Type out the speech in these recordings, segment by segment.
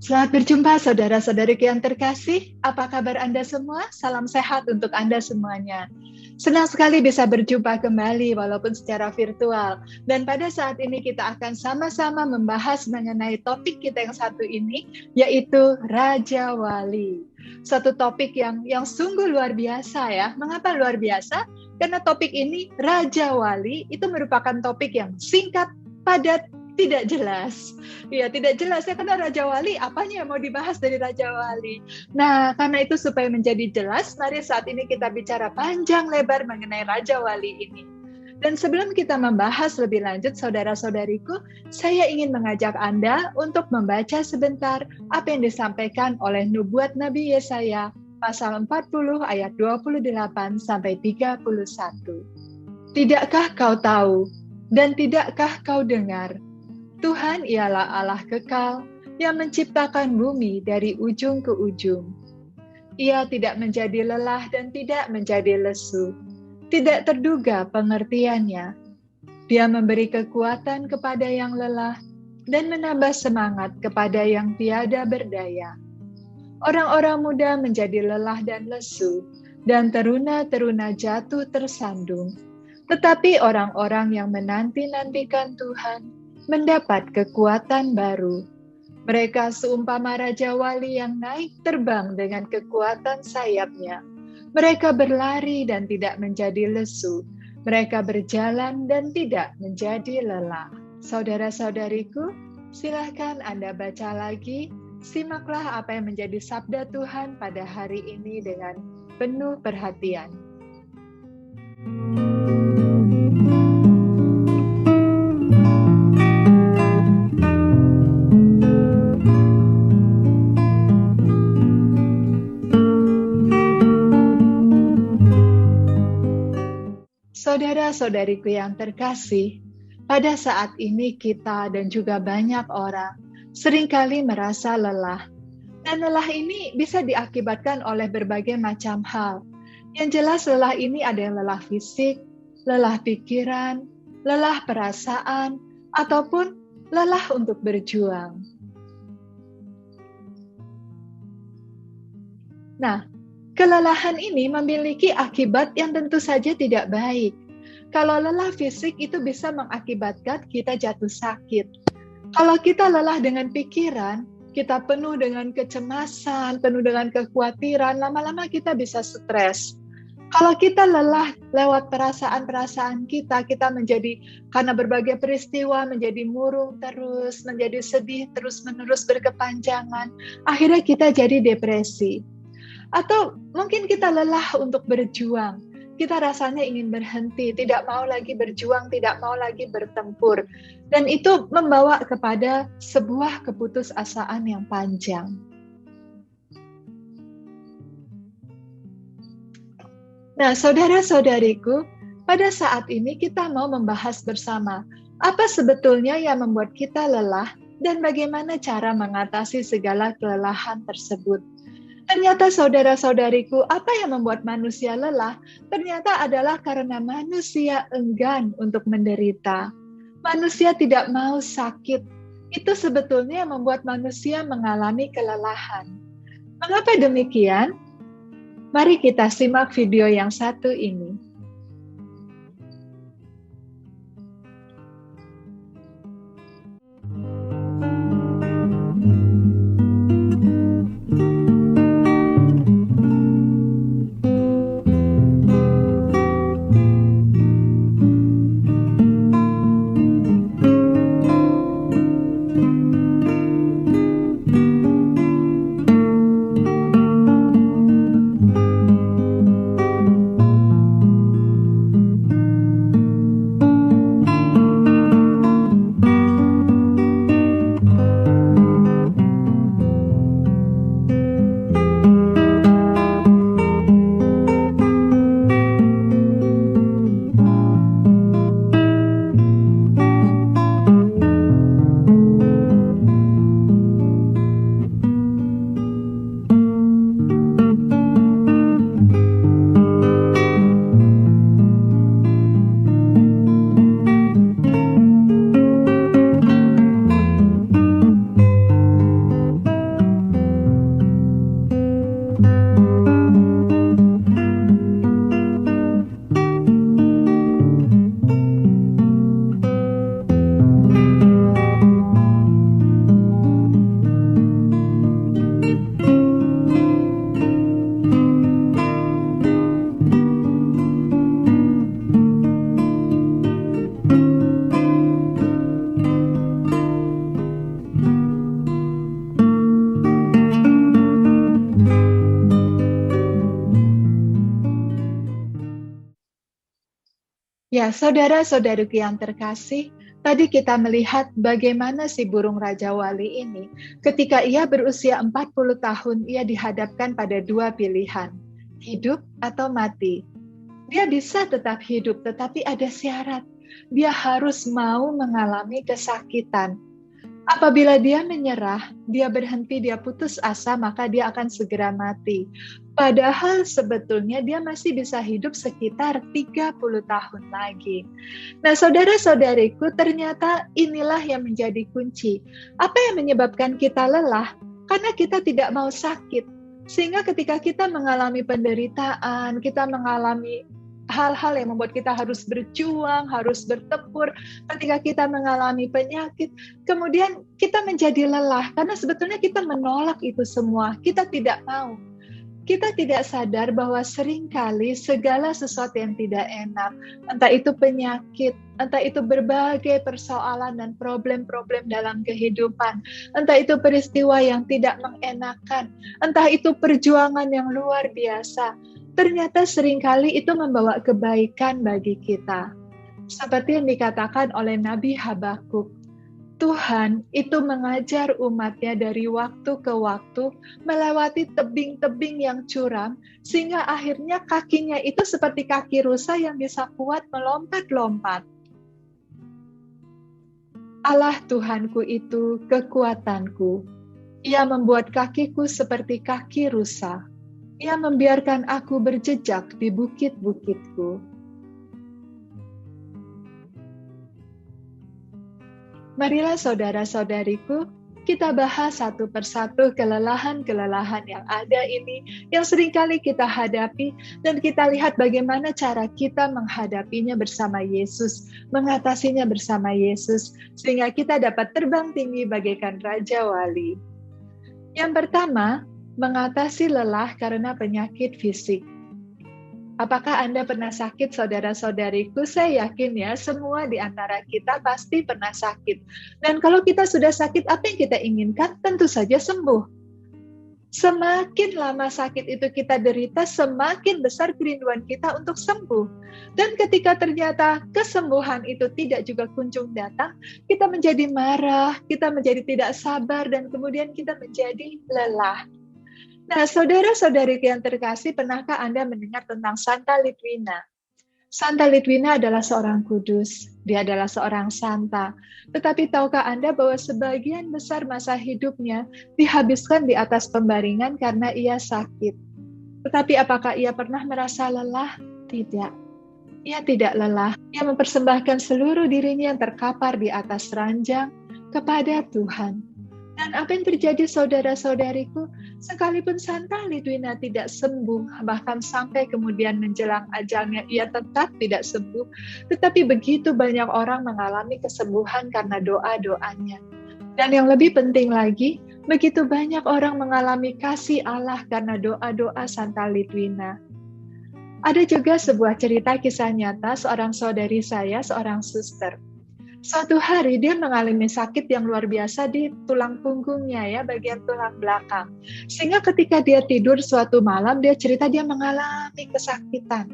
Selamat berjumpa saudara-saudariku yang terkasih. Apa kabar Anda semua? Salam sehat untuk Anda semuanya. Senang sekali bisa berjumpa kembali walaupun secara virtual. Dan pada saat ini kita akan sama-sama membahas mengenai topik kita yang satu ini, yaitu Raja Wali. Suatu topik yang sungguh luar biasa ya. Mengapa luar biasa? Karena topik ini, Raja Wali, itu merupakan topik yang singkat, padat, tidak jelas. Ya, tidak jelas ya, karena Raja Wali, apanya yang mau dibahas dari Raja Wali? Nah, karena itu supaya menjadi jelas, mari saat ini kita bicara panjang lebar mengenai Raja Wali ini. Dan sebelum kita membahas lebih lanjut, saudara-saudariku, saya ingin mengajak Anda untuk membaca sebentar apa yang disampaikan oleh nubuat Nabi Yesaya, pasal 40 ayat 28 sampai 31. Tidakkah kau tahu dan tidakkah kau dengar? Tuhan ialah Allah kekal yang menciptakan bumi dari ujung ke ujung. Ia tidak menjadi lelah dan tidak menjadi lesu. Tidak terduga pengertiannya. Dia memberi kekuatan kepada yang lelah dan menambah semangat kepada yang tiada berdaya. Orang-orang muda menjadi lelah dan lesu, dan teruna-teruna jatuh tersandung. Tetapi orang-orang yang menanti-nantikan Tuhan mendapat kekuatan baru. Mereka seumpama Raja Wali yang naik terbang dengan kekuatan sayapnya. Mereka berlari dan tidak menjadi lesu. Mereka berjalan dan tidak menjadi lelah. Saudara-saudariku, silakan Anda baca lagi. Simaklah apa yang menjadi sabda Tuhan pada hari ini dengan penuh perhatian. Saudara-saudariku yang terkasih, pada saat ini kita dan juga banyak orang seringkali merasa lelah. Dan lelah ini bisa diakibatkan oleh berbagai macam hal. Yang jelas lelah ini ada yang lelah fisik, lelah pikiran, lelah perasaan, ataupun lelah untuk berjuang. Nah, kelelahan ini memiliki akibat yang tentu saja tidak baik. Kalau lelah fisik itu bisa mengakibatkan kita jatuh sakit. Kalau kita lelah dengan pikiran, kita penuh dengan kecemasan, penuh dengan kekhawatiran, lama-lama kita bisa stres. Kalau kita lelah lewat perasaan-perasaan kita menjadi karena berbagai peristiwa menjadi murung terus, menjadi sedih terus-menerus berkepanjangan, akhirnya kita jadi depresi. Atau mungkin kita lelah untuk berjuang. Kita rasanya ingin berhenti, tidak mau lagi berjuang, tidak mau lagi bertempur. Dan itu membawa kepada sebuah keputusasaan yang panjang. Nah, saudara-saudariku, pada saat ini kita mau membahas bersama apa sebetulnya yang membuat kita lelah dan bagaimana cara mengatasi segala kelelahan tersebut. Ternyata saudara-saudariku, apa yang membuat manusia lelah ternyata adalah karena manusia enggan untuk menderita. Manusia tidak mau sakit. Itu sebetulnya yang membuat manusia mengalami kelelahan. Mengapa demikian? Mari kita simak video yang satu ini. Ya, saudara-saudariku yang terkasih, tadi kita melihat bagaimana si burung Raja Wali ini, ketika ia berusia 40 tahun, ia dihadapkan pada dua pilihan, hidup atau mati. Dia bisa tetap hidup, tetapi ada syarat. Dia harus mau mengalami kesakitan. Apabila dia menyerah, dia berhenti, dia putus asa, maka dia akan segera mati. Padahal sebetulnya dia masih bisa hidup sekitar 30 tahun lagi. Nah, saudara-saudariku, ternyata inilah yang menjadi kunci. Apa yang menyebabkan kita lelah? Karena kita tidak mau sakit. Sehingga ketika kita mengalami penderitaan, kita mengalami hal-hal yang membuat kita harus berjuang, harus bertempur, ketika kita mengalami penyakit, kemudian kita menjadi lelah, karena sebetulnya kita menolak itu semua, kita tidak mau. Kita tidak sadar bahwa seringkali segala sesuatu yang tidak enak, entah itu penyakit, entah itu berbagai persoalan dan problem-problem dalam kehidupan, entah itu peristiwa yang tidak mengenakan, entah itu perjuangan yang luar biasa, ternyata seringkali itu membawa kebaikan bagi kita. Seperti yang dikatakan oleh Nabi Habakuk, Tuhan itu mengajar umatnya dari waktu ke waktu melewati tebing-tebing yang curam, sehingga akhirnya kakinya itu seperti kaki rusa yang bisa kuat melompat-lompat. Allah Tuhanku itu kekuatanku. Ia membuat kakiku seperti kaki rusa. Ia membiarkan aku berjejak di bukit-bukitku. Marilah saudara-saudariku, kita bahas satu persatu kelelahan-kelelahan yang ada ini, yang seringkali kita hadapi, dan kita lihat bagaimana cara kita menghadapinya bersama Yesus, mengatasinya bersama Yesus, sehingga kita dapat terbang tinggi bagaikan Raja Wali. Yang pertama, mengatasi lelah karena penyakit fisik. Apakah Anda pernah sakit, saudara-saudariku? Saya yakin ya, semua di antara kita pasti pernah sakit. Dan kalau kita sudah sakit, apa yang kita inginkan? Tentu saja sembuh. Semakin lama sakit itu kita derita, semakin besar kerinduan kita untuk sembuh. Dan ketika ternyata kesembuhan itu tidak juga kunjung datang, kita menjadi marah, kita menjadi tidak sabar, dan kemudian kita menjadi lelah. Nah, saudara-saudari yang terkasih, pernahkah Anda mendengar tentang Santa Litwina? Santa Litwina adalah seorang kudus, dia adalah seorang santa. Tetapi tahukah Anda bahwa sebagian besar masa hidupnya dihabiskan di atas pembaringan karena ia sakit? Tetapi apakah ia pernah merasa lelah? Tidak. Ia tidak lelah. Ia mempersembahkan seluruh dirinya yang terkapar di atas ranjang kepada Tuhan. Dan apa yang terjadi, saudara-saudariku, sekalipun Santa Litwina tidak sembuh, bahkan sampai kemudian menjelang ajalnya ia tetap tidak sembuh, tetapi begitu banyak orang mengalami kesembuhan karena doa-doanya. Dan yang lebih penting lagi, begitu banyak orang mengalami kasih Allah karena doa-doa Santa Litwina. Ada juga sebuah cerita kisah nyata seorang saudari saya, seorang suster. Suatu hari dia mengalami sakit yang luar biasa di tulang punggungnya ya, bagian tulang belakang. Sehingga ketika dia tidur suatu malam, dia cerita dia mengalami kesakitan.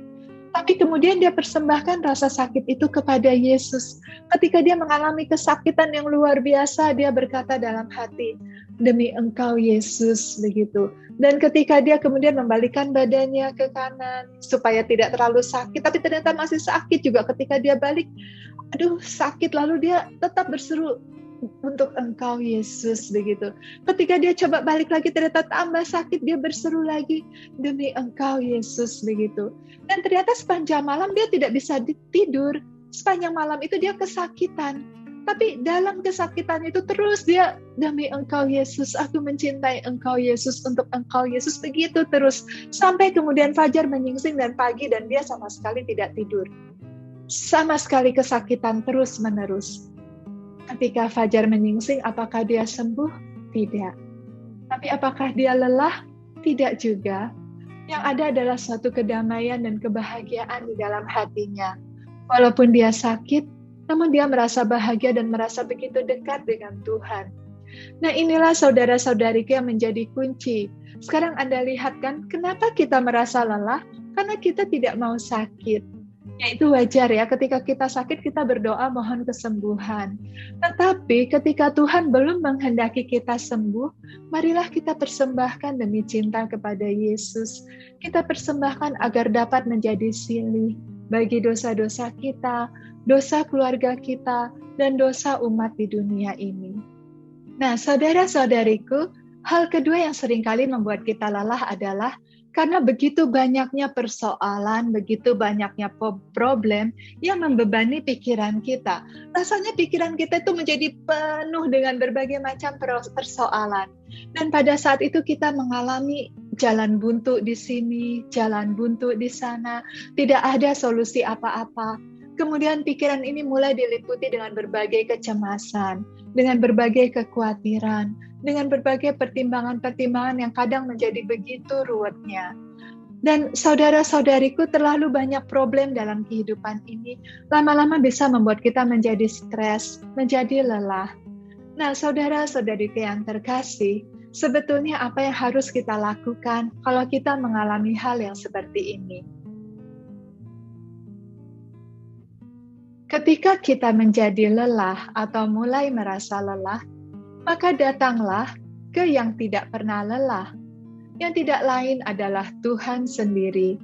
Tapi kemudian dia persembahkan rasa sakit itu kepada Yesus. Ketika dia mengalami kesakitan yang luar biasa, dia berkata dalam hati, demi Engkau Yesus, begitu. Dan ketika dia kemudian membalikkan badannya ke kanan, supaya tidak terlalu sakit, tapi ternyata masih sakit juga ketika dia balik, aduh sakit, lalu dia tetap berseru untuk Engkau Yesus, begitu. Ketika dia coba balik lagi ternyata tambah sakit, dia berseru lagi demi Engkau Yesus, begitu. Dan ternyata sepanjang malam dia tidak bisa tidur. Sepanjang malam itu dia kesakitan. Tapi dalam kesakitan itu terus dia demi Engkau Yesus, aku mencintai Engkau Yesus, untuk Engkau Yesus, begitu terus sampai kemudian fajar menyingsing dan pagi, dan dia sama sekali tidak tidur. Sama sekali kesakitan terus-menerus. Ketika fajar menyingsing, apakah dia sembuh? Tidak. Tapi apakah dia lelah? Tidak juga. Yang ada adalah suatu kedamaian dan kebahagiaan di dalam hatinya. Walaupun dia sakit, namun dia merasa bahagia dan merasa begitu dekat dengan Tuhan. Nah, inilah saudara-saudariku yang menjadi kunci. Sekarang Anda lihat kan, kenapa kita merasa lelah? Karena kita tidak mau sakit. Ya, itu wajar ya, ketika kita sakit kita berdoa mohon kesembuhan. Tetapi ketika Tuhan belum menghendaki kita sembuh, marilah kita persembahkan demi cinta kepada Yesus. Kita persembahkan agar dapat menjadi silih bagi dosa-dosa kita, dosa keluarga kita, dan dosa umat di dunia ini. Nah, saudara-saudariku, hal kedua yang seringkali membuat kita lelah adalah karena begitu banyaknya persoalan, begitu banyaknya problem yang membebani pikiran kita. Rasanya pikiran kita itu menjadi penuh dengan berbagai macam persoalan. Dan pada saat itu kita mengalami jalan buntu di sini, jalan buntu di sana, tidak ada solusi apa-apa. Kemudian pikiran ini mulai diliputi dengan berbagai kecemasan, dengan berbagai kekhawatiran, dengan berbagai pertimbangan-pertimbangan yang kadang menjadi begitu ruwetnya. Dan saudara-saudariku, terlalu banyak problem dalam kehidupan ini, lama-lama bisa membuat kita menjadi stres, menjadi lelah. Nah, saudara-saudariku yang terkasih, sebetulnya apa yang harus kita lakukan kalau kita mengalami hal yang seperti ini? Ketika kita menjadi lelah atau mulai merasa lelah, maka datanglah ke yang tidak pernah lelah. Yang tidak lain adalah Tuhan sendiri.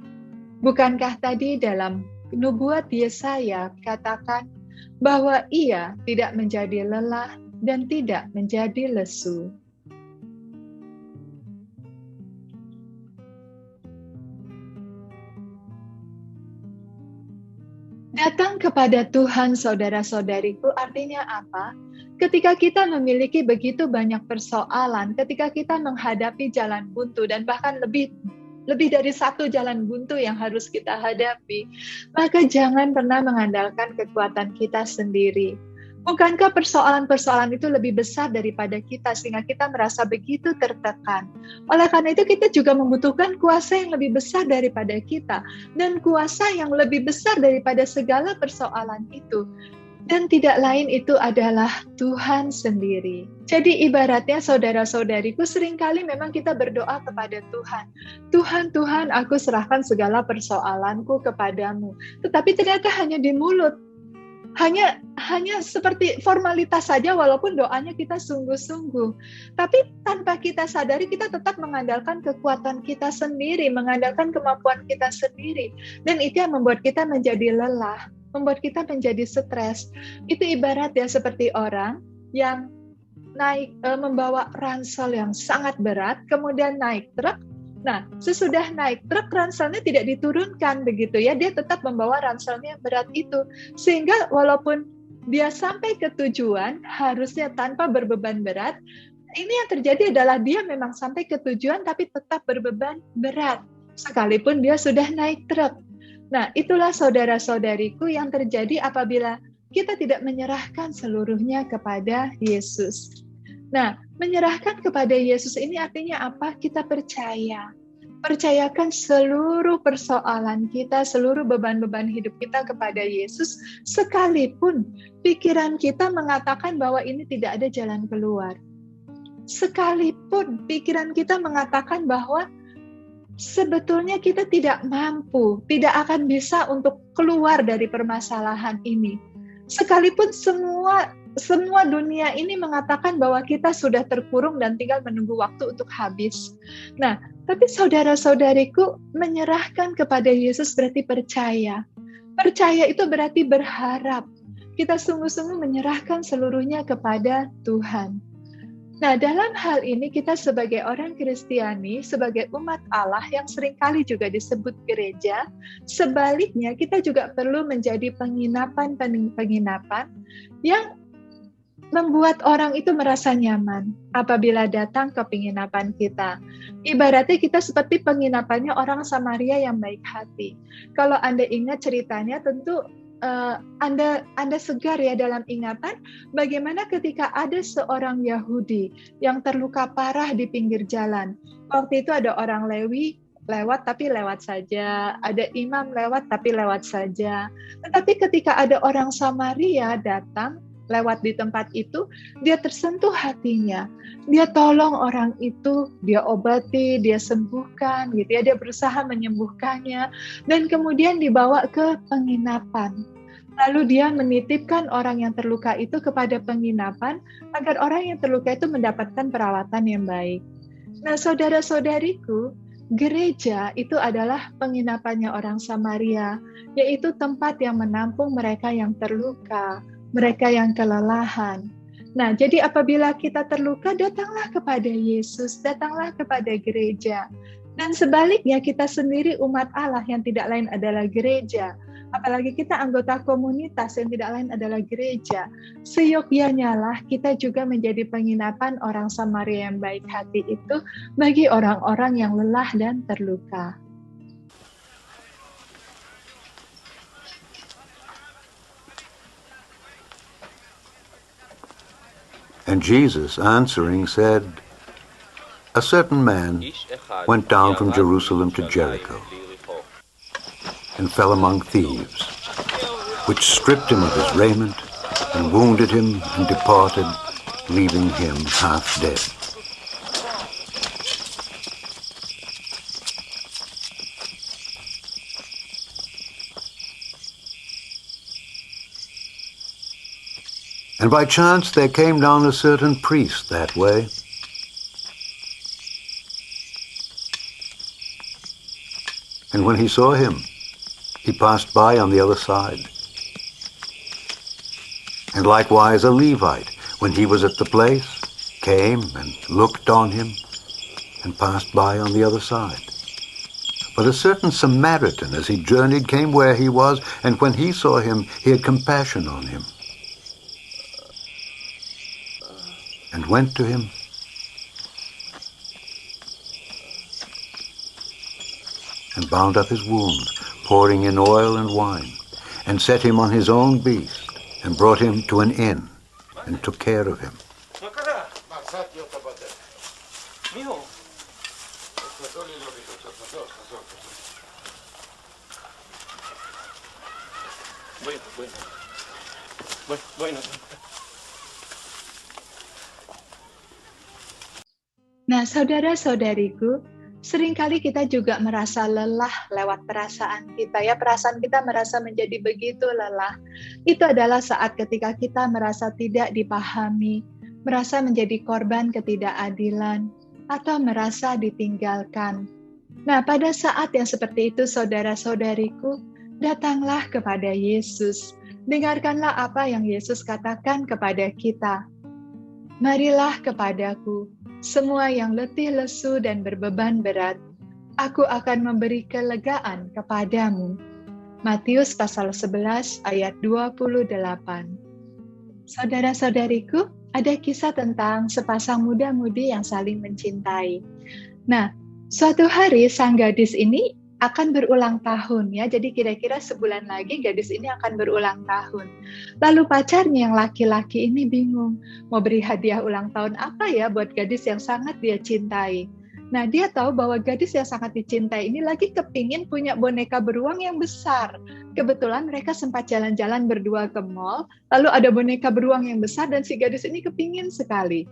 Bukankah tadi dalam nubuat Yesaya katakan bahwa Ia tidak menjadi lelah dan tidak menjadi lesu. Datang kepada Tuhan, saudara-saudariku, artinya apa? Ketika kita memiliki begitu banyak persoalan, ketika kita menghadapi jalan buntu dan bahkan lebih dari satu jalan buntu yang harus kita hadapi, maka jangan pernah mengandalkan kekuatan kita sendiri. Bukankah persoalan-persoalan itu lebih besar daripada kita sehingga kita merasa begitu tertekan? Oleh karena itu kita juga membutuhkan kuasa yang lebih besar daripada kita dan kuasa yang lebih besar daripada segala persoalan itu. Dan tidak lain itu adalah Tuhan sendiri. Jadi ibaratnya saudara-saudariku, seringkali memang kita berdoa kepada Tuhan. Tuhan, aku serahkan segala persoalanku kepadamu. Tetapi ternyata hanya di mulut. Hanya seperti formalitas saja walaupun doanya kita sungguh-sungguh. Tapi tanpa kita sadari kita tetap mengandalkan kekuatan kita sendiri, mengandalkan kemampuan kita sendiri. Dan itu yang membuat kita menjadi lelah, membuat kita menjadi stres. Itu ibarat ya seperti orang yang membawa ransel yang sangat berat, kemudian naik truk. Nah, sesudah naik truk, ranselnya tidak diturunkan begitu ya, dia tetap membawa ranselnya yang berat itu. Sehingga walaupun dia sampai ke tujuan, harusnya tanpa berbeban berat, ini yang terjadi adalah dia memang sampai ke tujuan tapi tetap berbeban berat, sekalipun dia sudah naik truk. Nah, itulah saudara-saudariku yang terjadi apabila kita tidak menyerahkan seluruhnya kepada Yesus. Nah, menyerahkan kepada Yesus ini artinya apa? Kita percaya. Percayakan seluruh persoalan kita, seluruh beban-beban hidup kita kepada Yesus, sekalipun pikiran kita mengatakan bahwa ini tidak ada jalan keluar. Sekalipun pikiran kita mengatakan bahwa sebetulnya kita tidak mampu, tidak akan bisa untuk keluar dari permasalahan ini. Sekalipun semua dunia ini mengatakan bahwa kita sudah terkurung dan tinggal menunggu waktu untuk habis. Nah, tapi saudara-saudariku, menyerahkan kepada Yesus berarti percaya. Percaya itu berarti berharap. Kita sungguh-sungguh menyerahkan seluruhnya kepada Tuhan. Nah, dalam hal ini kita sebagai orang Kristiani, sebagai umat Allah yang seringkali juga disebut gereja, sebaliknya kita juga perlu menjadi penginapan yang membuat orang itu merasa nyaman apabila datang ke penginapan kita. Ibaratnya kita seperti penginapannya orang Samaria yang baik hati. Kalau Anda ingat ceritanya, tentu Anda segar ya dalam ingatan bagaimana ketika ada seorang Yahudi yang terluka parah di pinggir jalan. Waktu itu ada orang Lewi lewat tapi lewat saja, ada imam lewat tapi lewat saja. Tetapi ketika ada orang Samaria datang, lewat di tempat itu, dia tersentuh hatinya. Dia tolong orang itu, dia obati, dia sembuhkan gitu ya, dia berusaha menyembuhkannya dan kemudian dibawa ke penginapan. Lalu dia menitipkan orang yang terluka itu kepada penginapan agar orang yang terluka itu mendapatkan perawatan yang baik. Nah, saudara-saudariku, gereja itu adalah penginapannya orang Samaria, yaitu tempat yang menampung mereka yang terluka, mereka yang kelelahan. Nah, jadi apabila kita terluka, datanglah kepada Yesus, datanglah kepada gereja. Dan sebaliknya, kita sendiri umat Allah yang tidak lain adalah gereja. Apalagi kita anggota komunitas yang tidak lain adalah gereja. Seyogyanya lah kita juga menjadi penginapan orang Samaria yang baik hati itu bagi orang-orang yang lelah dan terluka. And Jesus answering said, A certain man went down from Jerusalem to Jericho and fell among thieves, which stripped him of his raiment and wounded him and departed, leaving him half dead. And by chance there came down a certain priest that way, and when he saw him, he passed by on the other side. And likewise a Levite, when he was at the place, came and looked on him and passed by on the other side. But a certain Samaritan, as he journeyed, came where he was, and when he saw him, he had compassion on him, and went to him and bound up his wound, pouring in oil and wine, and set him on his own beast, and brought him to an inn, and took care of him. Nah, saudara-saudariku, seringkali kita juga merasa lelah lewat perasaan kita ya. Perasaan kita merasa menjadi begitu lelah. Itu adalah saat ketika kita merasa tidak dipahami, merasa menjadi korban ketidakadilan, atau merasa ditinggalkan. Nah, pada saat yang seperti itu, saudara-saudariku, datanglah kepada Yesus. Dengarkanlah apa yang Yesus katakan kepada kita. Marilah kepadaku, semua yang letih lesu dan berbeban berat, aku akan memberi kelegaan kepadamu. Matius pasal 11 ayat 28. Saudara-saudariku, ada kisah tentang sepasang muda-mudi yang saling mencintai. Nah, suatu hari sang gadis ini akan berulang tahun ya. Jadi kira-kira sebulan lagi gadis ini akan berulang tahun. Lalu pacarnya yang laki-laki ini bingung, mau beri hadiah ulang tahun apa ya buat gadis yang sangat dia cintai. Nah, dia tahu bahwa gadis yang sangat dicintai ini lagi kepingin punya boneka beruang yang besar. Kebetulan mereka sempat jalan-jalan berdua ke mall, lalu ada boneka beruang yang besar dan si gadis ini kepingin sekali.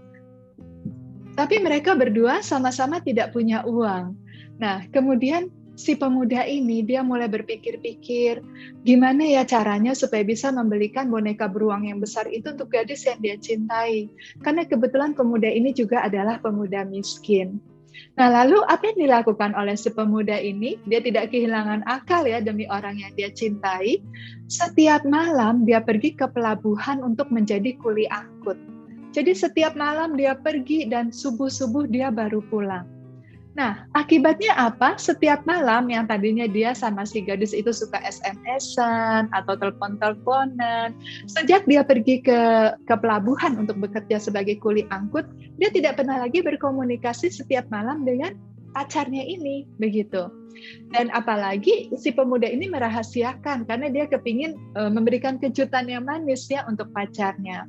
Tapi mereka berdua sama-sama tidak punya uang. Nah, kemudian si pemuda ini dia mulai berpikir-pikir gimana ya caranya supaya bisa membelikan boneka beruang yang besar itu untuk gadis yang dia cintai. Karena kebetulan pemuda ini juga adalah pemuda miskin. Nah, lalu apa yang dilakukan oleh si pemuda ini? Dia tidak kehilangan akal ya demi orang yang dia cintai. Setiap malam dia pergi ke pelabuhan untuk menjadi kuli angkut. Jadi setiap malam dia pergi dan subuh-subuh dia baru pulang. Nah, akibatnya apa? Setiap malam yang tadinya dia sama si gadis itu suka SMS-an atau telepon-teleponan, sejak dia pergi ke pelabuhan untuk bekerja sebagai kuli angkut, dia tidak pernah lagi berkomunikasi setiap malam dengan pacarnya ini, begitu. Dan apalagi si pemuda ini merahasiakan karena dia kepingin memberikan kejutan yang manis ya untuk pacarnya.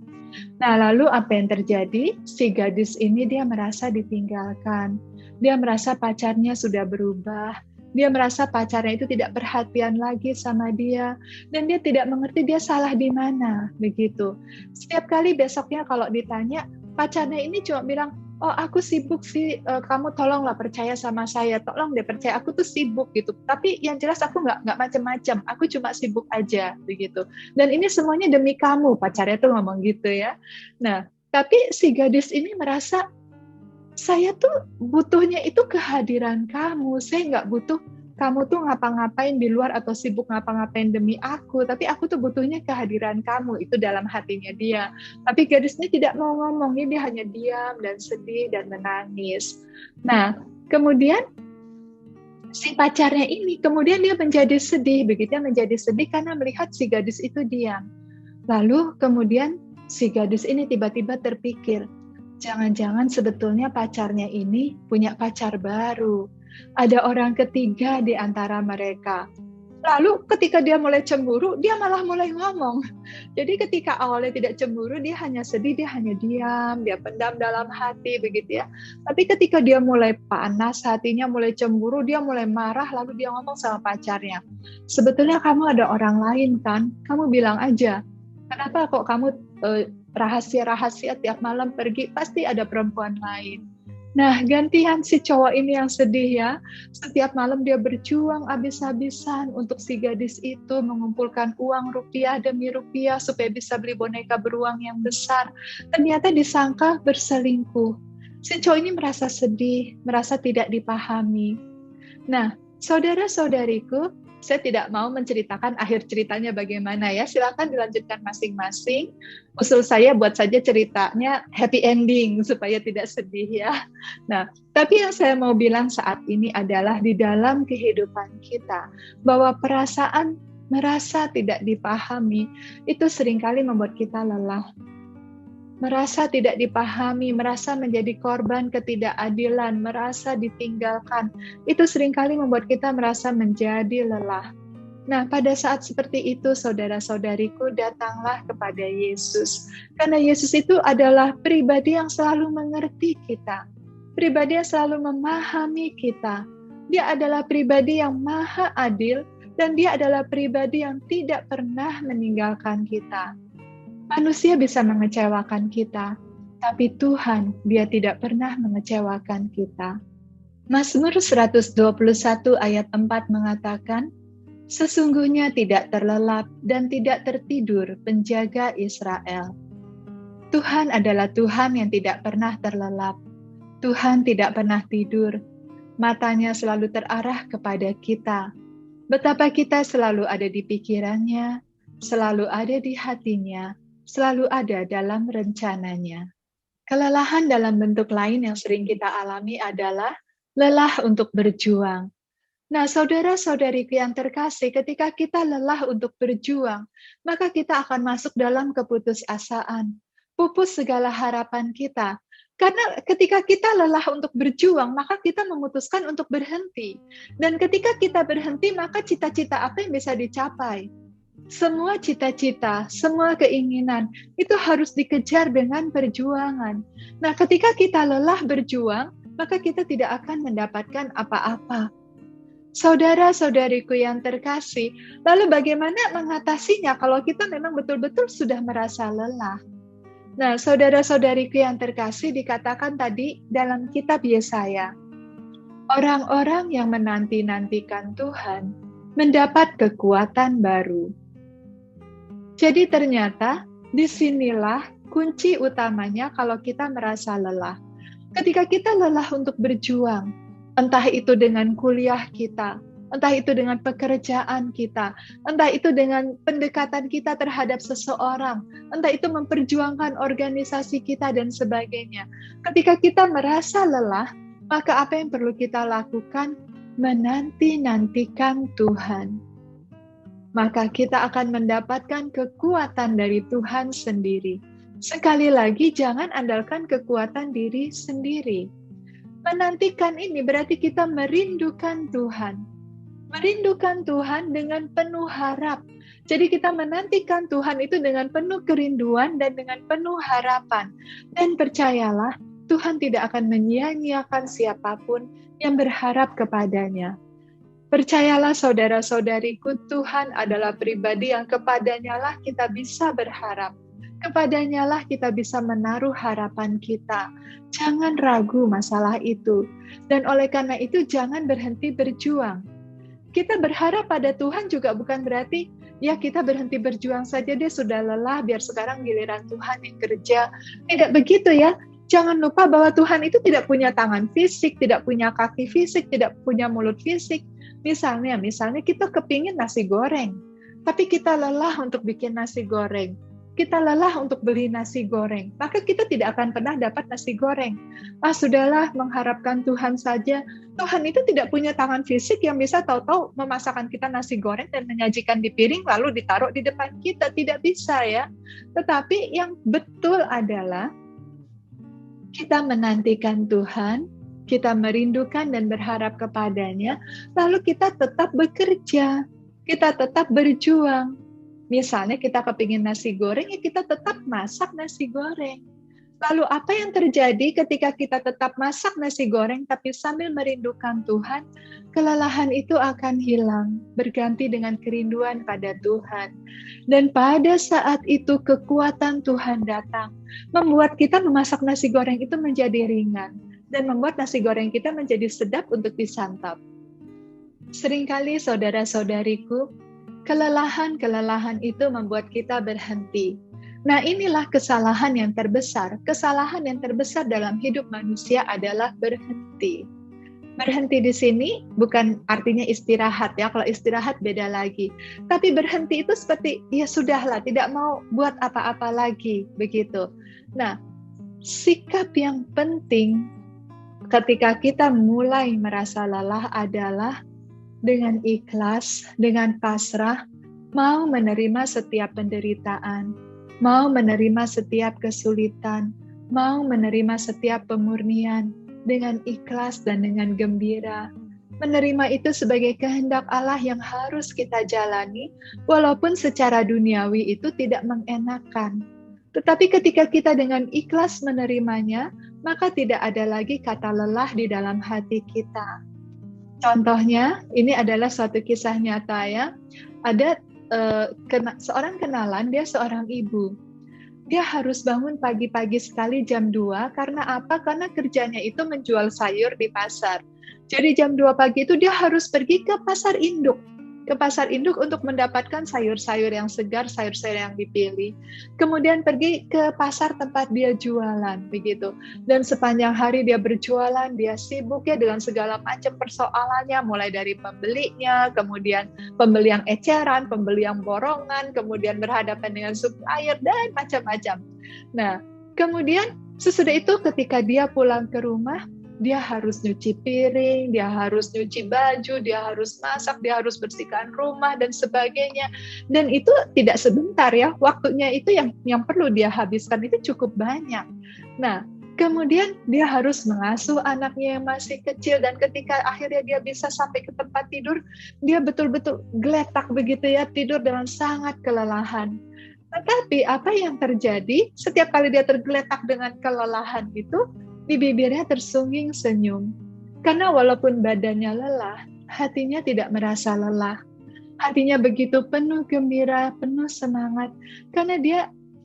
Nah, lalu apa yang terjadi? Si gadis ini dia merasa ditinggalkan. Dia merasa pacarnya sudah berubah, Dia merasa pacarnya itu tidak perhatian lagi sama dia, dan dia tidak mengerti dia salah di mana, begitu. Setiap kali besoknya kalau ditanya, pacarnya ini cuma bilang, oh aku sibuk sih, kamu tolonglah percaya sama saya, tolong deh percaya, aku tuh sibuk gitu. Tapi yang jelas aku nggak macam-macam, aku cuma sibuk aja, begitu. Dan ini semuanya demi kamu, pacarnya tuh ngomong gitu ya. Nah, tapi si gadis ini merasa, saya tuh butuhnya itu kehadiran kamu. Saya nggak butuh kamu tuh ngapa-ngapain di luar atau sibuk ngapa-ngapain demi aku. Tapi aku tuh butuhnya kehadiran kamu. Itu dalam hatinya dia. Tapi gadisnya tidak mau ngomong. Dia hanya diam dan sedih dan menangis. Nah, kemudian si pacarnya ini, kemudian dia menjadi sedih. Begitu menjadi sedih karena melihat si gadis itu diam. Lalu kemudian si gadis ini tiba-tiba terpikir, jangan-jangan sebetulnya pacarnya ini punya pacar baru. Ada orang ketiga di antara mereka. Lalu ketika dia mulai cemburu, dia malah mulai ngomong. Jadi ketika awalnya tidak cemburu, dia hanya sedih, dia hanya diam, dia pendam dalam hati, begitu ya. Tapi ketika dia mulai panas hatinya, mulai cemburu, dia mulai marah, lalu dia ngomong sama pacarnya, sebetulnya kamu ada orang lain kan? Kamu bilang aja. Kenapa kok kamu rahasia-rahasia tiap malam pergi, pasti ada perempuan lain. Nah, gantian si cowok ini yang sedih ya. Setiap malam dia berjuang habis-habisan untuk si gadis itu, mengumpulkan uang rupiah demi rupiah supaya bisa beli boneka beruang yang besar. Ternyata disangka berselingkuh. Si cowok ini merasa sedih, merasa tidak dipahami. Nah, saudara-saudariku, saya tidak mau menceritakan akhir ceritanya bagaimana ya. Silakan dilanjutkan masing-masing. Usul saya buat saja ceritanya happy ending supaya tidak sedih ya. Nah, tapi yang saya mau bilang saat ini adalah di dalam kehidupan kita bahwa perasaan merasa tidak dipahami itu seringkali membuat kita lelah. Merasa tidak dipahami, merasa menjadi korban ketidakadilan, merasa ditinggalkan, itu seringkali membuat kita merasa menjadi lelah. Nah, pada saat seperti itu, saudara-saudariku, datanglah kepada Yesus. Karena Yesus itu adalah pribadi yang selalu mengerti kita, pribadi yang selalu memahami kita. Dia adalah pribadi yang maha adil, dan dia adalah pribadi yang tidak pernah meninggalkan kita. Manusia bisa mengecewakan kita, tapi Tuhan, Dia tidak pernah mengecewakan kita. Mazmur 121 ayat 4 mengatakan, sesungguhnya tidak terlelap dan tidak tertidur penjaga Israel. Tuhan adalah Tuhan yang tidak pernah terlelap. Tuhan tidak pernah tidur. Matanya selalu terarah kepada kita. Betapa kita selalu ada di pikirannya, selalu ada di hatinya, selalu ada dalam rencananya. Kelelahan dalam bentuk lain yang sering kita alami adalah lelah untuk berjuang. Nah, saudara-saudariku yang terkasih, ketika kita lelah untuk berjuang, maka kita akan masuk dalam keputusasaan, pupus segala harapan kita. Karena ketika kita lelah untuk berjuang, maka kita memutuskan untuk berhenti. Dan ketika kita berhenti, maka cita-cita apa yang bisa dicapai? Semua cita-cita, semua keinginan, itu harus dikejar dengan perjuangan. Nah, ketika kita lelah berjuang, maka kita tidak akan mendapatkan apa-apa. Saudara-saudariku yang terkasih, lalu bagaimana mengatasinya kalau kita memang betul-betul sudah merasa lelah? Nah, saudara-saudariku yang terkasih, dikatakan tadi dalam kitab Yesaya, orang-orang yang menanti-nantikan Tuhan mendapat kekuatan baru. Jadi ternyata disinilah kunci utamanya kalau kita merasa lelah. Ketika kita lelah untuk berjuang, entah itu dengan kuliah kita, entah itu dengan pekerjaan kita, entah itu dengan pendekatan kita terhadap seseorang, entah itu memperjuangkan organisasi kita dan sebagainya. Ketika kita merasa lelah, maka apa yang perlu kita lakukan? Menanti-nantikan Tuhan. Maka kita akan mendapatkan kekuatan dari Tuhan sendiri. Sekali lagi, jangan andalkan kekuatan diri sendiri. Menantikan ini berarti kita merindukan Tuhan. Merindukan Tuhan dengan penuh harap. Jadi kita menantikan Tuhan itu dengan penuh kerinduan dan dengan penuh harapan. Dan percayalah, Tuhan tidak akan menyia-nyiakan siapapun yang berharap kepadanya. Percayalah saudara-saudariku, Tuhan adalah pribadi yang kepadanya lah kita bisa berharap. Kepadanya lah kita bisa menaruh harapan kita. Jangan ragu masalah itu. Dan oleh karena itu jangan berhenti berjuang. Kita berharap pada Tuhan juga bukan berarti ya kita berhenti berjuang saja, dia sudah lelah, biar sekarang giliran Tuhan yang kerja. Tidak begitu ya. Jangan lupa bahwa Tuhan itu tidak punya tangan fisik, tidak punya kaki fisik, tidak punya mulut fisik. Misalnya kita kepingin nasi goreng, tapi kita lelah untuk bikin nasi goreng. Kita lelah untuk beli nasi goreng, maka kita tidak akan pernah dapat nasi goreng. Sudahlah, mengharapkan Tuhan saja. Tuhan itu tidak punya tangan fisik yang bisa tahu-tahu memasakkan kita nasi goreng dan menyajikan di piring lalu ditaruh di depan kita. Tidak bisa ya. Tetapi yang betul adalah kita menantikan Tuhan, kita merindukan dan berharap kepadanya, lalu kita tetap bekerja, kita tetap berjuang. Misalnya kita kepingin nasi goreng, ya kita tetap masak nasi goreng. Lalu apa yang terjadi ketika kita tetap masak nasi goreng tapi sambil merindukan Tuhan? Kelelahan itu akan hilang, berganti dengan kerinduan pada Tuhan. Dan pada saat itu kekuatan Tuhan datang, membuat kita memasak nasi goreng itu menjadi ringan. Dan membuat nasi goreng kita menjadi sedap untuk disantap. Seringkali saudara-saudariku, kelelahan itu membuat kita berhenti. Nah, inilah kesalahan yang terbesar. Kesalahan yang terbesar dalam hidup manusia adalah berhenti. Berhenti di sini bukan artinya istirahat ya. Kalau istirahat beda lagi. Tapi berhenti itu seperti ya sudahlah, tidak mau buat apa-apa lagi, begitu. Nah, sikap yang penting ketika kita mulai merasa lelah adalah dengan ikhlas, dengan pasrah, mau menerima setiap penderitaan, mau menerima setiap kesulitan, mau menerima setiap pemurnian dengan ikhlas dan dengan gembira. Menerima itu sebagai kehendak Allah yang harus kita jalani, walaupun secara duniawi itu tidak mengenakan. Tetapi ketika kita dengan ikhlas menerimanya, maka tidak ada lagi kata lelah di dalam hati kita. Contohnya, ini adalah suatu kisah nyata ya. Ada seorang kenalan, dia seorang ibu. Dia harus bangun pagi-pagi sekali jam 2, karena apa? Karena kerjanya itu menjual sayur di pasar. Jadi jam 2 pagi itu dia harus pergi ke pasar induk. Ke pasar induk untuk mendapatkan sayur-sayur yang segar, sayur-sayur yang dipilih. Kemudian pergi ke pasar tempat dia jualan, begitu. Dan sepanjang hari dia berjualan, dia sibuk ya dengan segala macam persoalannya, mulai dari pembelinya, kemudian pembeli yang eceran, pembeli yang borongan, kemudian berhadapan dengan supplier, dan macam-macam. Nah, kemudian sesudah itu ketika dia pulang ke rumah, dia harus nyuci piring, dia harus nyuci baju, dia harus masak, dia harus bersihkan rumah, dan sebagainya. Dan itu tidak sebentar ya, waktunya itu yang perlu dia habiskan itu cukup banyak. Nah, kemudian dia harus mengasuh anaknya yang masih kecil, dan ketika akhirnya dia bisa sampai ke tempat tidur, dia betul-betul geletak begitu ya, tidur dengan sangat kelelahan. Tetapi apa yang terjadi, setiap kali dia tergeletak dengan kelelahan itu, di bibirnya tersungging senyum. Karena walaupun badannya lelah, hatinya tidak merasa lelah. Hatinya begitu penuh gembira, penuh semangat. Karena dia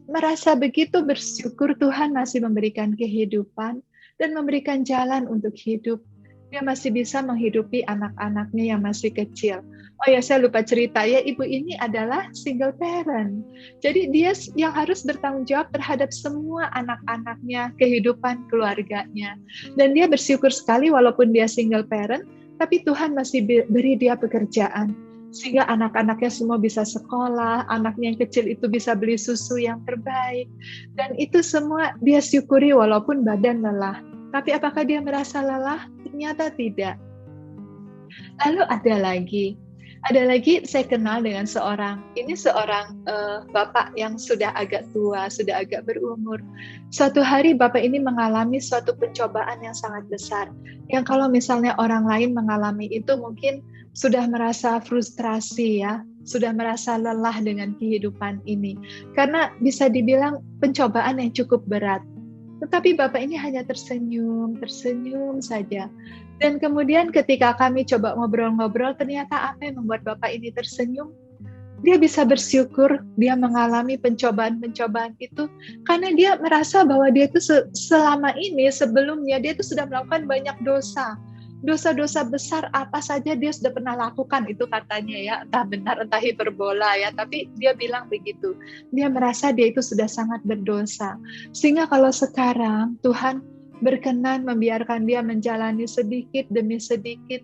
merasa begitu bersyukur Tuhan masih memberikan kehidupan dan memberikan jalan untuk hidup. Dia masih bisa menghidupi anak-anaknya yang masih kecil. Oh ya, saya lupa cerita ya, ibu ini adalah single parent. Jadi dia yang harus bertanggung jawab terhadap semua anak-anaknya, kehidupan keluarganya. Dan dia bersyukur sekali walaupun dia single parent, tapi Tuhan masih beri dia pekerjaan. Sehingga anak-anaknya semua bisa sekolah, anaknya yang kecil itu bisa beli susu yang terbaik. Dan itu semua dia syukuri walaupun badan lelah. Tapi apakah dia merasa lelah? Ternyata tidak. Lalu ada lagi saya kenal dengan seorang bapak yang sudah agak tua, sudah agak berumur. Suatu hari bapak ini mengalami suatu pencobaan yang sangat besar. Yang kalau misalnya orang lain mengalami itu mungkin sudah merasa frustrasi ya, sudah merasa lelah dengan kehidupan ini. Karena bisa dibilang pencobaan yang cukup berat. Tetapi Bapak ini hanya tersenyum saja. Dan kemudian ketika kami coba ngobrol-ngobrol, ternyata apa yang membuat Bapak ini tersenyum? Dia bisa bersyukur, dia mengalami pencobaan-pencobaan itu, karena dia merasa bahwa dia itu selama ini, sebelumnya, dia itu sudah melakukan banyak dosa. Dosa-dosa besar apa saja dia sudah pernah lakukan, itu katanya ya, entah benar entah hiperbola ya, tapi dia bilang begitu. Dia merasa dia itu sudah sangat berdosa. Sehingga kalau sekarang Tuhan berkenan membiarkan dia menjalani sedikit demi sedikit,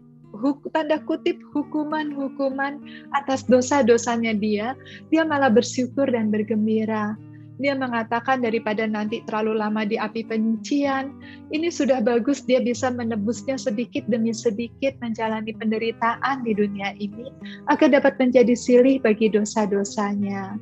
tanda kutip hukuman-hukuman atas dosa-dosanya dia malah bersyukur dan bergembira. Dia mengatakan daripada nanti terlalu lama di api penyucian, ini sudah bagus dia bisa menebusnya sedikit demi sedikit, menjalani penderitaan di dunia ini, agar dapat menjadi silih bagi dosa-dosanya.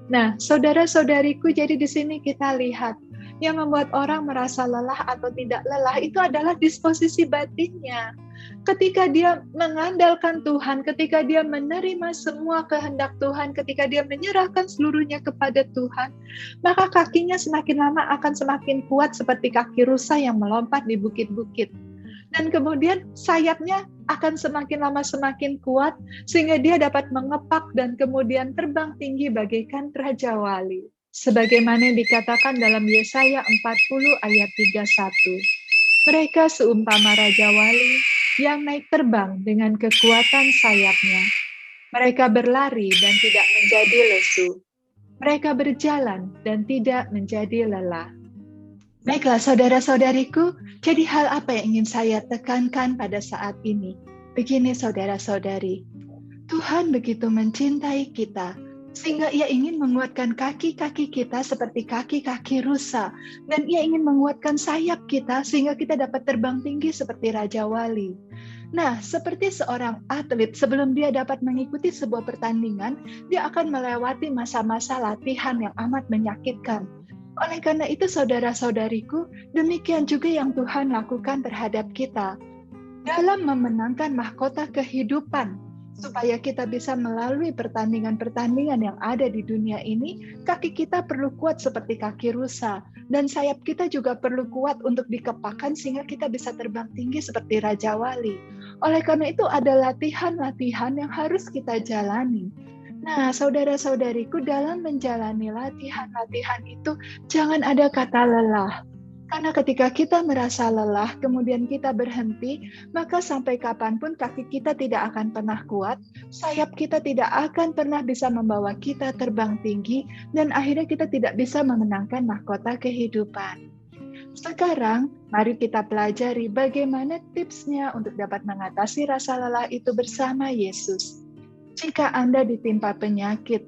Nah, saudara-saudariku, jadi di sini kita lihat, yang membuat orang merasa lelah atau tidak lelah, itu adalah disposisi batinnya. Ketika dia mengandalkan Tuhan, ketika dia menerima semua kehendak Tuhan, ketika dia menyerahkan seluruhnya kepada Tuhan, maka kakinya semakin lama akan semakin kuat seperti kaki rusa yang melompat di bukit-bukit. Dan kemudian sayapnya akan semakin lama semakin kuat, sehingga dia dapat mengepak dan kemudian terbang tinggi bagaikan Raja Wali. Sebagaimana dikatakan dalam Yesaya 40 ayat 31. Mereka seumpama Raja Wali yang naik terbang dengan kekuatan sayapnya. Mereka berlari dan tidak menjadi lesu. Mereka berjalan dan tidak menjadi lelah. Baiklah saudara-saudariku, jadi hal apa yang ingin saya tekankan pada saat ini? Begini saudara-saudari, Tuhan begitu mencintai kita, sehingga Ia ingin menguatkan kaki-kaki kita seperti kaki-kaki rusa. Dan Ia ingin menguatkan sayap kita sehingga kita dapat terbang tinggi seperti Raja Wali. Nah, seperti seorang atlet sebelum dia dapat mengikuti sebuah pertandingan, dia akan melewati masa-masa latihan yang amat menyakitkan. Oleh karena itu saudara-saudariku, demikian juga yang Tuhan lakukan terhadap kita. Dalam memenangkan mahkota kehidupan, supaya kita bisa melalui pertandingan-pertandingan yang ada di dunia ini, kaki kita perlu kuat seperti kaki rusa, dan sayap kita juga perlu kuat untuk dikepakkan sehingga kita bisa terbang tinggi seperti Raja Wali. Oleh karena itu ada latihan-latihan yang harus kita jalani. Nah, saudara-saudariku, dalam menjalani latihan-latihan itu jangan ada kata lelah. Karena ketika kita merasa lelah, kemudian kita berhenti, maka sampai kapanpun kaki kita tidak akan pernah kuat, sayap kita tidak akan pernah bisa membawa kita terbang tinggi, dan akhirnya kita tidak bisa memenangkan mahkota kehidupan. Sekarang, mari kita pelajari bagaimana tipsnya untuk dapat mengatasi rasa lelah itu bersama Yesus. Jika Anda ditimpa penyakit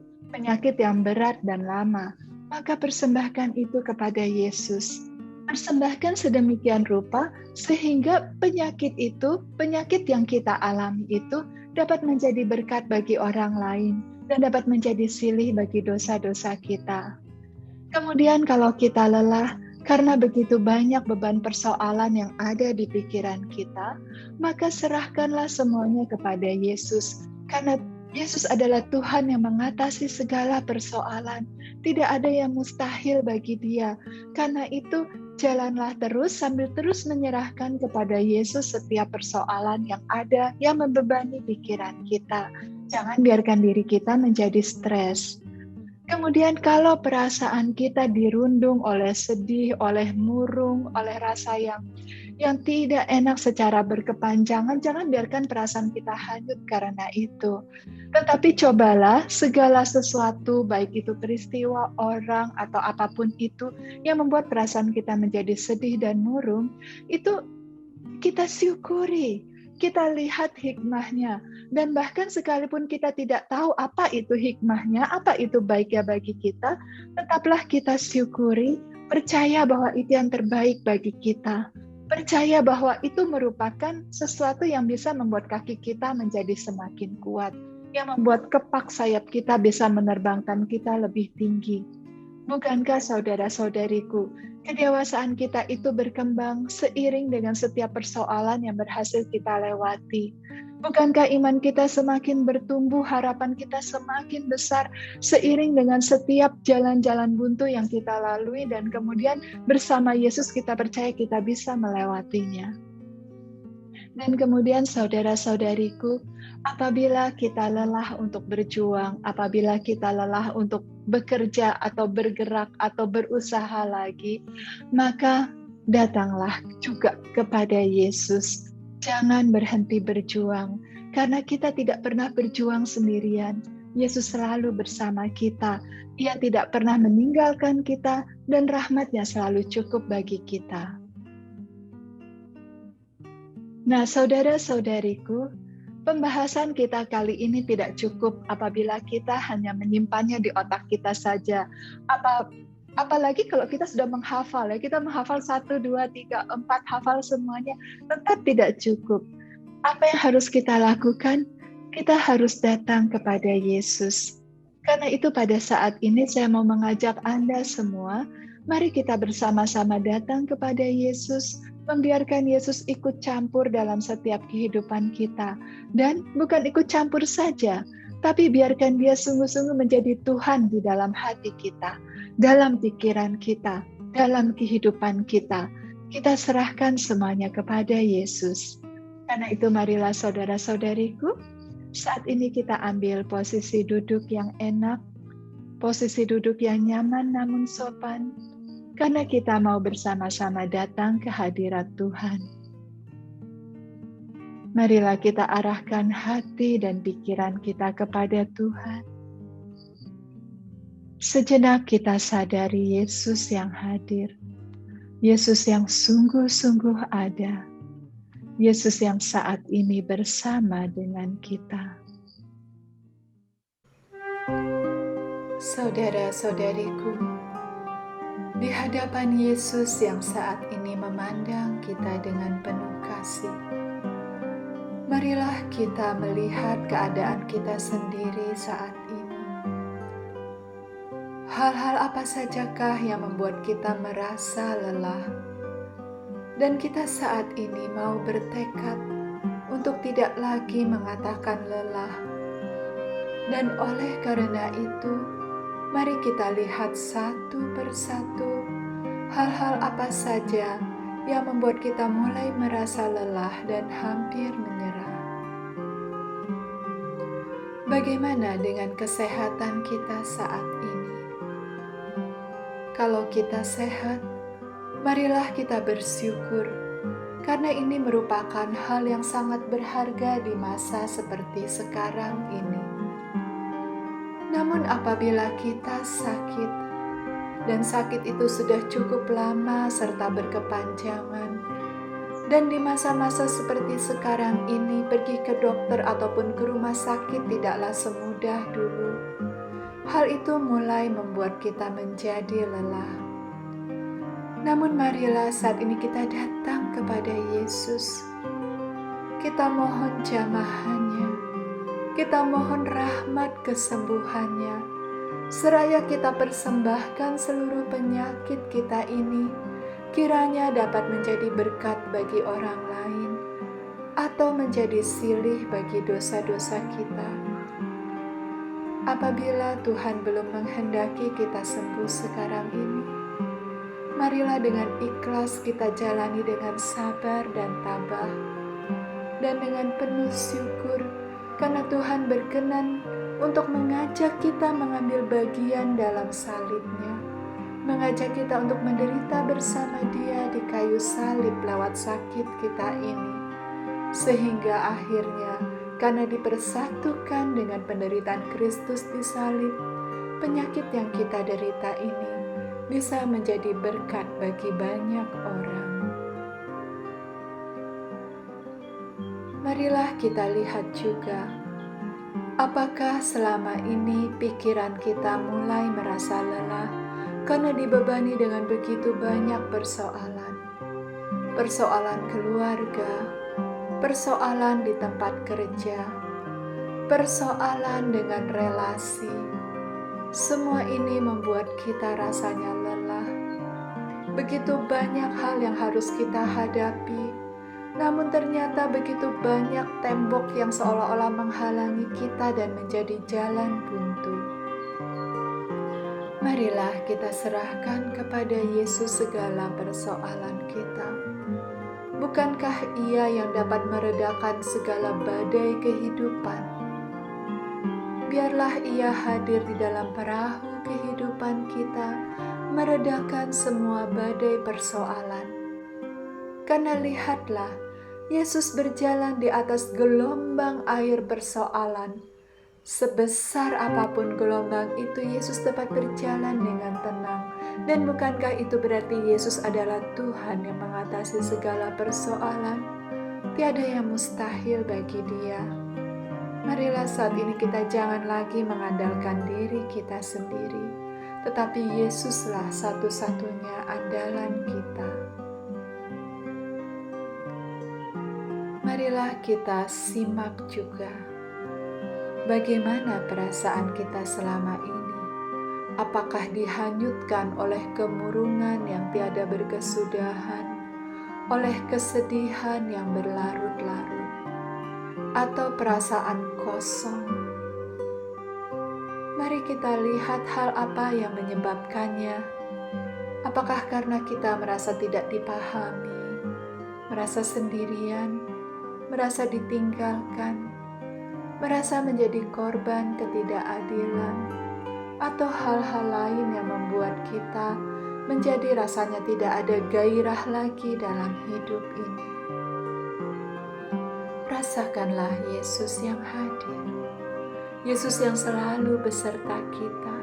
yang berat dan lama, maka persembahkan itu kepada Yesus. Persembahkan sedemikian rupa sehingga penyakit yang kita alami itu dapat menjadi berkat bagi orang lain dan dapat menjadi silih bagi dosa-dosa kita. Kemudian kalau kita lelah karena begitu banyak beban persoalan yang ada di pikiran kita, maka serahkanlah semuanya kepada Yesus, karena Yesus adalah Tuhan yang mengatasi segala persoalan. Tidak ada yang mustahil bagi Dia. Karena itu, jalanlah terus sambil terus menyerahkan kepada Yesus setiap persoalan yang ada yang membebani pikiran kita. Jangan biarkan diri kita menjadi stres. Kemudian kalau perasaan kita dirundung oleh sedih, oleh murung, oleh rasa yang tidak enak secara berkepanjangan, jangan biarkan perasaan kita hanyut karena itu. Tetapi cobalah segala sesuatu, baik itu peristiwa, orang, atau apapun itu, yang membuat perasaan kita menjadi sedih dan murung, itu kita syukuri. Kita lihat hikmahnya, dan bahkan sekalipun kita tidak tahu apa itu hikmahnya, apa itu baiknya bagi kita, tetaplah kita syukuri, percaya bahwa itu yang terbaik bagi kita. Percaya bahwa itu merupakan sesuatu yang bisa membuat kaki kita menjadi semakin kuat, yang membuat kepak sayap kita bisa menerbangkan kita lebih tinggi. Bukankah saudara-saudariku, kedewasaan kita itu berkembang seiring dengan setiap persoalan yang berhasil kita lewati. Bukankah iman kita semakin bertumbuh, harapan kita semakin besar seiring dengan setiap jalan-jalan buntu yang kita lalui dan kemudian bersama Yesus kita percaya kita bisa melewatinya. Dan kemudian saudara-saudariku, apabila kita lelah untuk berjuang, apabila kita lelah untuk bekerja atau bergerak atau berusaha lagi, maka datanglah juga kepada Yesus. Jangan berhenti berjuang, karena kita tidak pernah berjuang sendirian. Yesus selalu bersama kita. Ia tidak pernah meninggalkan kita, dan rahmat-Nya selalu cukup bagi kita. Nah, saudara-saudariku, pembahasan kita kali ini tidak cukup apabila kita hanya menyimpannya di otak kita saja. Apalagi kalau kita sudah menghafal, ya kita menghafal 1, 2, 3, 4, hafal semuanya, tetap tidak cukup. Apa yang harus kita lakukan? Kita harus datang kepada Yesus. Karena itu pada saat ini saya mau mengajak Anda semua, mari kita bersama-sama datang kepada Yesus, membiarkan Yesus ikut campur dalam setiap kehidupan kita. Dan bukan ikut campur saja, tapi biarkan Dia sungguh-sungguh menjadi Tuhan di dalam hati kita, dalam pikiran kita, dalam kehidupan kita. Kita serahkan semuanya kepada Yesus. Karena itu marilah saudara-saudariku, saat ini kita ambil posisi duduk yang enak, posisi duduk yang nyaman namun sopan, karena kita mau bersama-sama datang ke hadirat Tuhan. Marilah kita arahkan hati dan pikiran kita kepada Tuhan. Sejenak kita sadari Yesus yang hadir, Yesus yang sungguh-sungguh ada, Yesus yang saat ini bersama dengan kita. Saudara-saudariku, di hadapan Yesus yang saat ini memandang kita dengan penuh kasih, marilah kita melihat keadaan kita sendiri saat ini. Hal-hal apa sajakah yang membuat kita merasa lelah? Dan kita saat ini mau bertekad untuk tidak lagi mengatakan lelah. Dan oleh karena itu, mari kita lihat satu persatu hal-hal apa saja yang membuat kita mulai merasa lelah dan hampir menyerah. Bagaimana dengan kesehatan kita saat ini? Kalau kita sehat, marilah kita bersyukur, karena ini merupakan hal yang sangat berharga di masa seperti sekarang ini. Namun apabila kita sakit, dan sakit itu sudah cukup lama serta berkepanjangan, dan di masa-masa seperti sekarang ini pergi ke dokter ataupun ke rumah sakit tidaklah semudah dulu, hal itu mulai membuat kita menjadi lelah. Namun marilah saat ini kita datang kepada Yesus. Kita mohon jamahannya, kita mohon rahmat kesembuhannya, seraya kita persembahkan seluruh penyakit kita ini, kiranya dapat menjadi berkat bagi orang lain, atau menjadi silih bagi dosa-dosa kita. Apabila Tuhan belum menghendaki kita sembuh sekarang ini, marilah dengan ikhlas kita jalani dengan sabar dan tabah, dan dengan penuh syukur, karena Tuhan berkenan untuk mengajak kita mengambil bagian dalam salib-Nya, mengajak kita untuk menderita bersama Dia di kayu salib lewat sakit kita ini, sehingga akhirnya karena dipersatukan dengan penderitaan Kristus di salib, penyakit yang kita derita ini bisa menjadi berkat bagi banyak orang. Marilah kita lihat juga, apakah selama ini pikiran kita mulai merasa lelah karena dibebani dengan begitu banyak persoalan. Persoalan keluarga, persoalan di tempat kerja, persoalan dengan relasi. Semua ini membuat kita rasanya lelah. Begitu banyak hal yang harus kita hadapi, Namun ternyata begitu banyak tembok yang seolah-olah menghalangi kita dan menjadi jalan buntu. Marilah kita serahkan kepada Yesus segala persoalan kita. Bukankah Ia yang dapat meredakan segala badai kehidupan? Biarlah Ia hadir di dalam perahu kehidupan kita, meredakan semua badai persoalan. Karena lihatlah, Yesus berjalan di atas gelombang air persoalan. Sebesar apapun gelombang itu, Yesus dapat berjalan dengan tenang. Dan bukankah itu berarti Yesus adalah Tuhan yang mengatasi segala persoalan? Tiada yang mustahil bagi Dia. Marilah saat ini kita jangan lagi mengandalkan diri kita sendiri, tetapi Yesuslah satu-satunya andalan kita. Marilah kita simak juga bagaimana perasaan kita selama ini. Apakah dihanyutkan oleh kemurungan yang tiada berkesudahan, oleh kesedihan yang berlarut-larut, atau perasaan kosong? Mari kita lihat hal apa yang menyebabkannya. Apakah karena kita merasa tidak dipahami, merasa sendirian, merasa ditinggalkan, merasa menjadi korban ketidakadilan, atau hal-hal lain yang membuat kita menjadi rasanya tidak ada gairah lagi dalam hidup ini? Rasakanlah Yesus yang hadir, Yesus yang selalu beserta kita,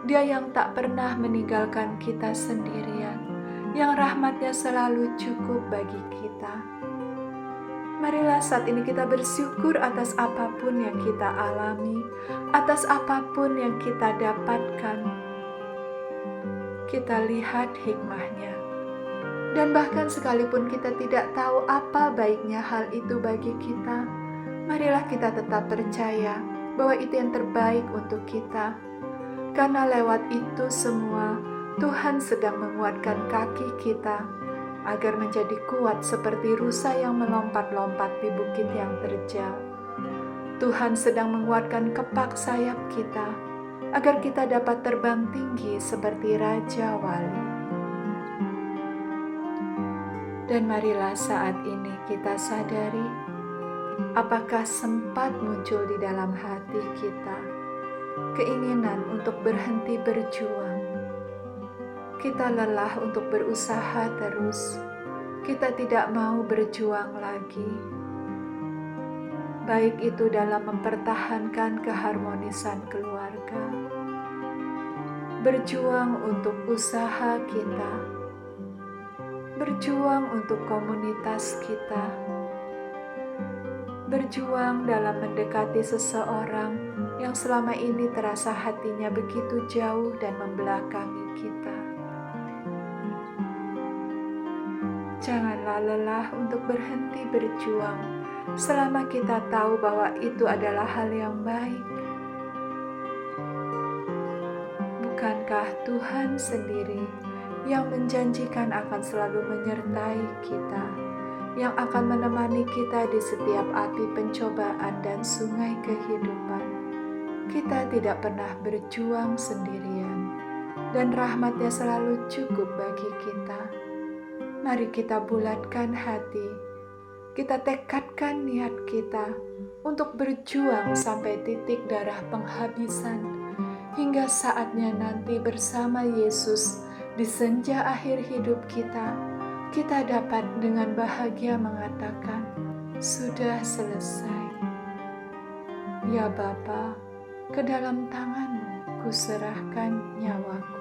Dia yang tak pernah meninggalkan kita sendirian, yang rahmat-Nya selalu cukup bagi kita. Marilah saat ini kita bersyukur atas apapun yang kita alami, atas apapun yang kita dapatkan. Kita lihat hikmah-Nya. Dan bahkan sekalipun kita tidak tahu apa baiknya hal itu bagi kita, marilah kita tetap percaya bahwa itu yang terbaik untuk kita. Karena lewat itu semua, Tuhan sedang menguatkan kaki kita, agar menjadi kuat seperti rusa yang melompat-lompat di bukit yang terjal. Tuhan sedang menguatkan kepak sayap kita, agar kita dapat terbang tinggi seperti Raja Wali. Dan marilah saat ini kita sadari, apakah sempat muncul di dalam hati kita keinginan untuk berhenti berjuang. Kita lelah untuk berusaha terus. Kita tidak mau berjuang lagi. Baik itu dalam mempertahankan keharmonisan keluarga, berjuang untuk usaha kita, berjuang untuk komunitas kita, berjuang dalam mendekati seseorang yang selama ini terasa hatinya begitu jauh dan membelakangi kita. Janganlah lelah untuk berhenti berjuang selama kita tahu bahwa itu adalah hal yang baik. Bukankah Tuhan sendiri yang menjanjikan akan selalu menyertai kita, yang akan menemani kita di setiap api pencobaan dan sungai kehidupan? Kita tidak pernah berjuang sendirian, dan rahmat-Nya selalu cukup bagi kita. Mari kita bulatkan hati, kita tekadkan niat kita untuk berjuang sampai titik darah penghabisan, hingga saatnya nanti bersama Yesus di senja akhir hidup kita, kita dapat dengan bahagia mengatakan, sudah selesai. Ya Bapa, ke dalam tangan-Mu kuserahkan nyawaku.